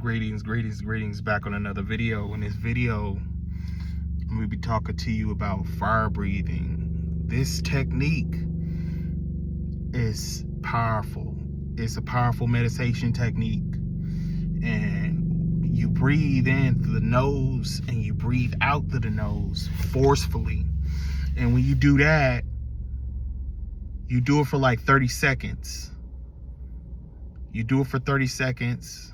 Greetings back on another video. In this video, I'm going to be talking to you about fire breathing. This technique is powerful. It's a powerful meditation technique. And you breathe in through the nose and you breathe out through the nose forcefully. And when you do that, you do it for like 30 seconds. You do it for 30 seconds.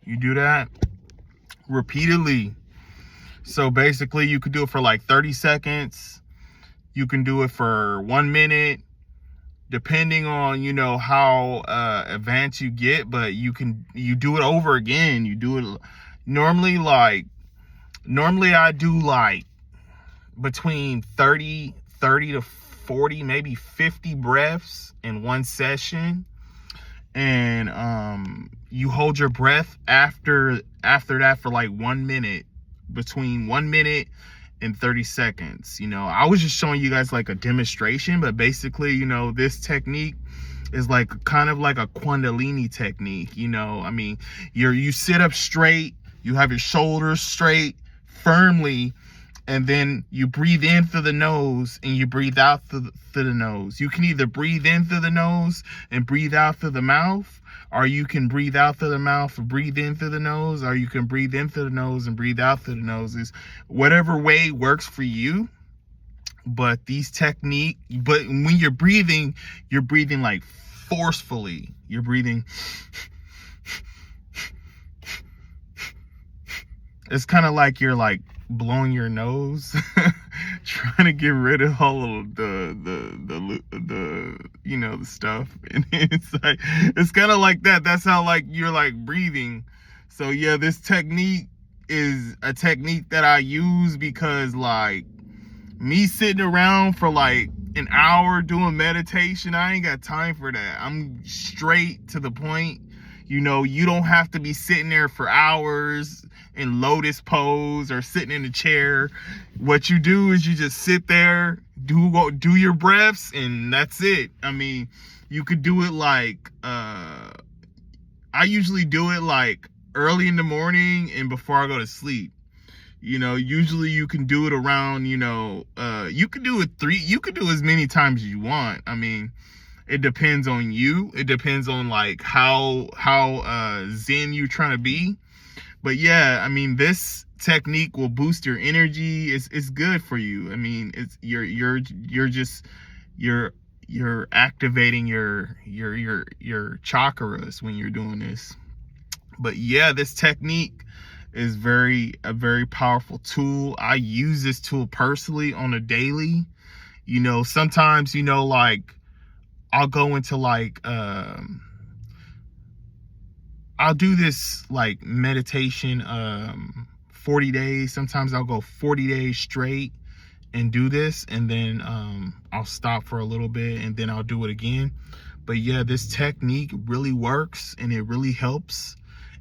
You do that repeatedly. So basically you could do it for like 30 seconds. You can do it for 1 minute, depending on, you know, how advanced you get, but you do it over again. You do it normally I do like between 30 to 40, maybe 50 breaths in one session. And you hold your breath after that for like 1 minute, between 1 minute and 30 seconds. You know, I was just showing you guys like a demonstration, but basically, you know, this technique is like kind of like a Kundalini technique. You know, I mean, you sit up straight, you have your shoulders straight firmly, and then you breathe in through the nose and you breathe out through the nose. You can either breathe in through the nose and breathe out through the mouth, or you can breathe out through the mouth and breathe in through the nose, or you can breathe in through the nose and breathe out through the nose. Is whatever way works for you. But but when you're breathing like forcefully. You're breathing. It's kind of like you're like blowing your nose, trying to get rid of all of the you know, the stuff. And it's kind of like that. That's how like you're like breathing. So yeah, this technique is a technique that I use because like me sitting around for like an hour doing meditation, I ain't got time for that. I'm straight to the point. You know, you don't have to be sitting there for hours in lotus pose or sitting in a chair. What you do is you just sit there, do your breaths, and that's it. I mean, you could do it like, I usually do it like early in the morning and before I go to sleep. You know, usually you can do it around, you know, you could do as many times as you want. I mean, it depends on you. It depends on like how zen you're trying to be. But yeah, I mean, this technique will boost your energy. It's good for you. I mean, it's you're activating your chakras when you're doing this. But yeah, this technique is a very powerful tool. I use this tool personally on a daily. You know, sometimes, you know, like I'll go into like I'll do this like meditation 40 days. Sometimes I'll go 40 days straight and do this, and then I'll stop for a little bit and then I'll do it again. But yeah, this technique really works and it really helps.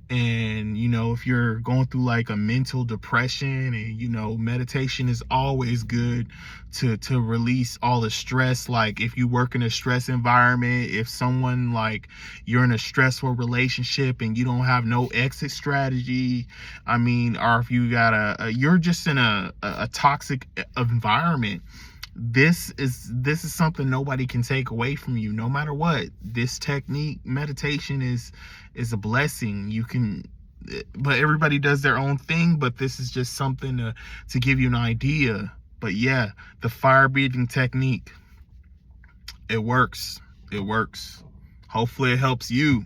And, you know, if you're going through like a mental depression, and, you know, meditation is always good to release all the stress. Like if you work in a stress environment, if someone like you're in a stressful relationship and you don't have no exit strategy, I mean, or if you got you're just in a toxic environment, this is something nobody can take away from you, no matter what. This technique, meditation, is a blessing. You can, but everybody does their own thing, but this is just something to give you an idea. But yeah, the fire breathing technique, it works. Hopefully it helps you.